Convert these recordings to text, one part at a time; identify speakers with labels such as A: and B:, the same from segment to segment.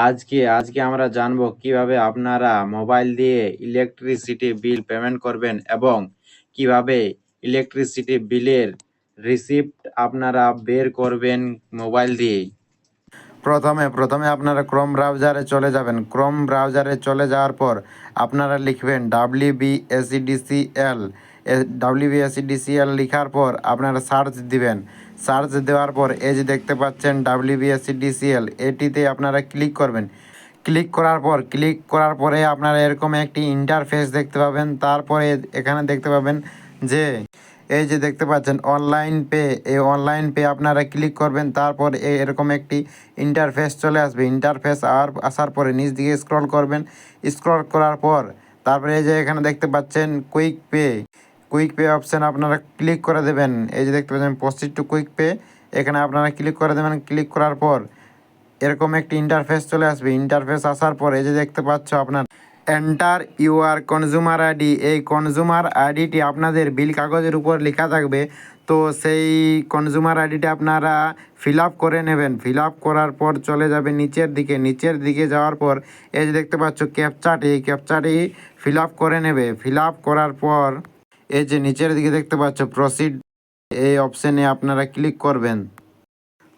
A: আজকে আমরা জানবো কিভাবে আপনারা মোবাইল দিয়ে ইলেকট্রিসিটি বিল পেমেন্ট করবেন এবং কিভাবে ইলেকট্রিসিটি বিলের রিসিপ্ট আপনারা বের করবেন মোবাইল দিয়ে।
B: প্রথমে আপনারা ক্রোম ব্রাউজারে চলে যাবেন। ক্রোম ব্রাউজারে চলে যাওয়ার পর আপনারা লিখবেন WBSEDCL লিখার পর আপনারা সার্চ দিবেন। সার্চ দেওয়ার পর এই যে দেখতে পাচ্ছেন WBSEDCL, এটিতে আপনারা ক্লিক করবেন। ক্লিক করার পরে আপনারা এরকম একটি ইন্টারফেস দেখতে পাবেন। তারপরে এখানে দেখতে পাবেন যে এই যে দেখতে পাচ্ছেন অনলাইন পে, এই অনলাইন পে আপনারা ক্লিক করবেন। তারপর এরকম একটি ইন্টারফেস চলে আসবে। ইন্টারফেস আসার পরে নিচ দিকে স্ক্রল করবেন। স্ক্রল করার পর তারপরে এই যে এখানে দেখতে পাচ্ছেন কুইক পে অপশান আপনারা ক্লিক করে দেবেন। এই যে দেখতে পাচ্ছেন প্রসিড টু কুইক পে, এখানে আপনারা ক্লিক করে দেবেন। ক্লিক করার পর এরকম একটি ইন্টারফেস চলে আসবে। ইন্টারফেস আসার পর এই যে দেখতে পাচ্ছ আপনার এন্টার ইউআর কনজিউমার আইডি, এই কনজিউমার আইডিটি আপনাদের বিল কাগজের উপর লেখা থাকবে। তো সেই কনজিউমার আইডিটা আপনারা ফিল আপ করে নেবেন। ফিল আপ করার পর চলে যাবে নিচের দিকে যাওয়ার পর এই যে দেখতে পাচ্ছ ক্যাপচাটি ফিল আপ করে নেবে। ফিল আপ করার পর এই যে নিচের দিকে দেখতে পাচ্ছ প্রসিড, এই অপশানে আপনারা ক্লিক করবেন।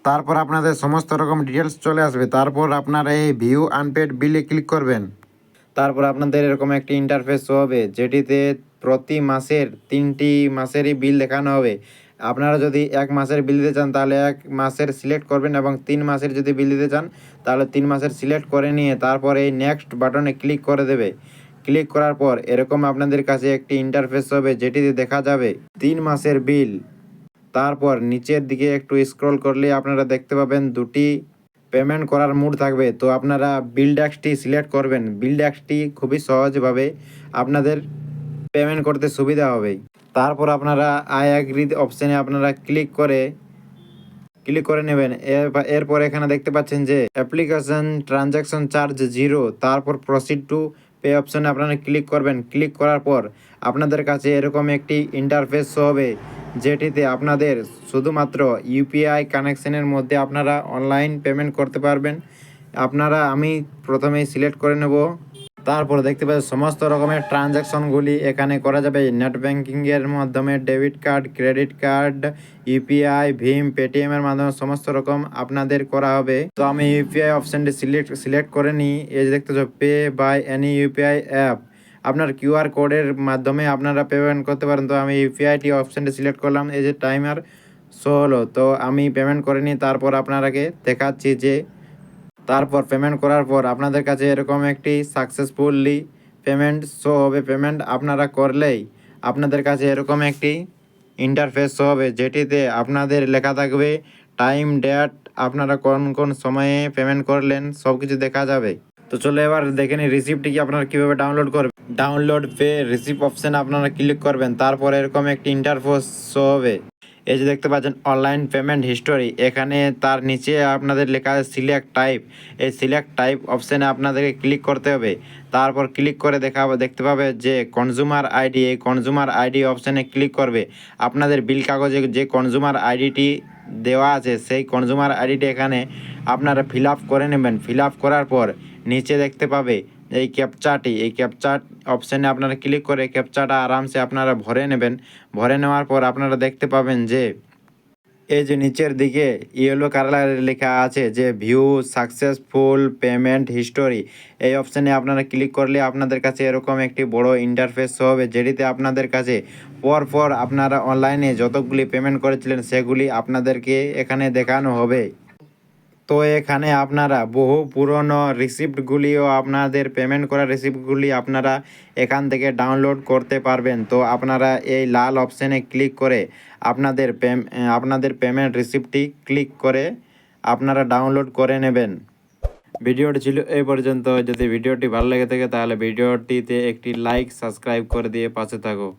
B: তারপর আপনাদের সমস্ত রকম ডিটেলস চলে আসবে। তারপর আপনারা এই ভিউ আনপেড বিলে ক্লিক করবেন। তারপর আপনাদের এরকম একটি ইন্টারফেস শো হবে, যেটিতে প্রতি মাসের 3টি মাসেরই বিল দেখানো হবে। আপনারা যদি 1 মাসের বিল দিতে চান তাহলে 1 মাসের সিলেক্ট করবেন, এবং 3 মাসের যদি বিল দিতে চান তাহলে 3 মাসের সিলেক্ট করে নিয়ে তারপর এই নেক্সট বাটনে ক্লিক করে দেবে। ক্লিক করার পর এরকম আপনাদের কাছে একটি ইন্টারফেস হবে, যেটিতে দেখা যাবে 3 মাসের বিল। তারপর নিচের দিকে একটু স্ক্রল করলে আপনারা দেখতে পাবেন 2টি পেমেন্ট করার মোড থাকবে। তো আপনারা বিল ট্যাক্সটি সিলেক্ট করবেন। বিল ট্যাক্সটি খুবই সহজভাবে আপনাদের পেমেন্ট করতে সুবিধা হবে। তারপর আপনারা আই অ্যাগ্রি অপশানে আপনারা ক্লিক করে নেবেন। এরপর এখানে দেখতে পাচ্ছেন যে অ্যাপ্লিকেশন ট্রানজ্যাকশন চার্জ 0। তারপর প্রসিড টু পে অপশানে আপনারা ক্লিক করবেন। ক্লিক করার পর আপনাদের কাছে এরকম একটি ইন্টারফেস শো হবে, যেটিতে আপনাদের শুধুমাত্র ইউপিআই কানেকশনের মধ্যে আপনারা অনলাইন পেমেন্ট করতে পারবেন। আমি প্রথমেই সিলেক্ট করে নেব। তারপর দেখতে পাচ্ছেন সমস্ত রকমের ট্রানজ্যাকশনগুলি এখানে করা যাবে। নেট ব্যাঙ্কিংয়ের মাধ্যমে, debit card, credit card, UPI, ভীম, পেটিএমের মাধ্যমে সমস্ত রকম আপনাদের করা হবে। তো আমি ইউপিআই অপশানটি সিলেক্ট করে নিই। এই যে দেখতে পাচ্ছ pay by any UPI app, আপনার কিউআর কোডের মাধ্যমে আপনারা পেমেন্ট করতে পারেন। তো আমি ইউপিআইটি অপশানটি সিলেক্ট করলাম। এই যে টাইমার শো হলো, তো আমি পেমেন্ট করে নিই। তারপর আপনারাকে দেখাচ্ছি যে তারপর পেমেন্ট করার পর আপনাদের কাছে এরকম একটি সাকসেসফুলি পেমেন্ট শো হবে। পেমেন্ট আপনারা করলেই আপনাদের কাছে এরকম একটি ইন্টারফেস শো হবে, যেটিতে আপনাদের লেখা থাকবে টাইম, ডেট, আপনারা কোন সময়ে পেমেন্ট করলেন, সব কিছু দেখা যাবে। তো চলো এবার দেখে নিই রিসিপ্টটি কি আপনারা কীভাবে ডাউনলোড করবেন। ডাউনলোড পে রিসিপ্ট অপশানে আপনারা ক্লিক করবেন। তারপর এরকম একটি ইন্টারফেস শো হবে। এই যে দেখতে পাচ্ছেন অনলাইন পেমেন্ট হিস্টোরি, এখানে তার নিচে আপনাদের লেখা আছে সিলেক্ট টাইপ। এই সিলেক্ট টাইপ অপশানে আপনাদেরকে ক্লিক করতে হবে। তারপর ক্লিক করে দেখতে পাবে যে কনজিউমার আইডি, এই কনজিউমার আইডি অপশানে ক্লিক করবে। আপনাদের বিল কাগজে যে কনজিউমার আইডিটি দেওয়া আছে সেই কনজিউমার আইডিটি এখানে আপনারা ফিল আপ করে নেবেন। ফিল আপ করার পর নিচে দেখতে পাবে এই ক্যাপচা অপশানে আপনারা ক্লিক করে ক্যাপচাটা আরামসে আপনারা ভরে নেবেন। ভরে নেওয়ার পর আপনারা দেখতে পাবেন যে এই যে নিচের দিকে ইয়েলো কালারে লেখা আছে যে ভিউ সাকসেসফুল পেমেন্ট হিস্টোরি, এই অপশানে আপনারা ক্লিক করলে আপনাদের কাছে এরকম একটি বড় ইন্টারফেস হবে, যেটিতে আপনাদের কাছে পরপর আপনারা অনলাইনে যতগুলি পেমেন্ট করেছিলেন সেগুলি আপনাদেরকে এখানে দেখানো হবে। তো এখানে আপনারা বহু পুরনো রিসিপ্টগুলিও আপনাদের পেমেন্ট করা রিসিপ্টগুলি আপনারা এখান থেকে ডাউনলোড করতে পারবেন। তো আপনারা এই লাল অপশানে ক্লিক করে আপনাদের পেমেন্ট রিসিপ্টটি ক্লিক করে আপনারা ডাউনলোড করে নেবেন। ভিডিওটি ছিল এই পর্যন্ত। যদি ভিডিওটি ভালো লেগে থাকে তাহলে ভিডিওটিতে একটি লাইক, সাবস্ক্রাইব করে দিয়ে পাশে থাকো।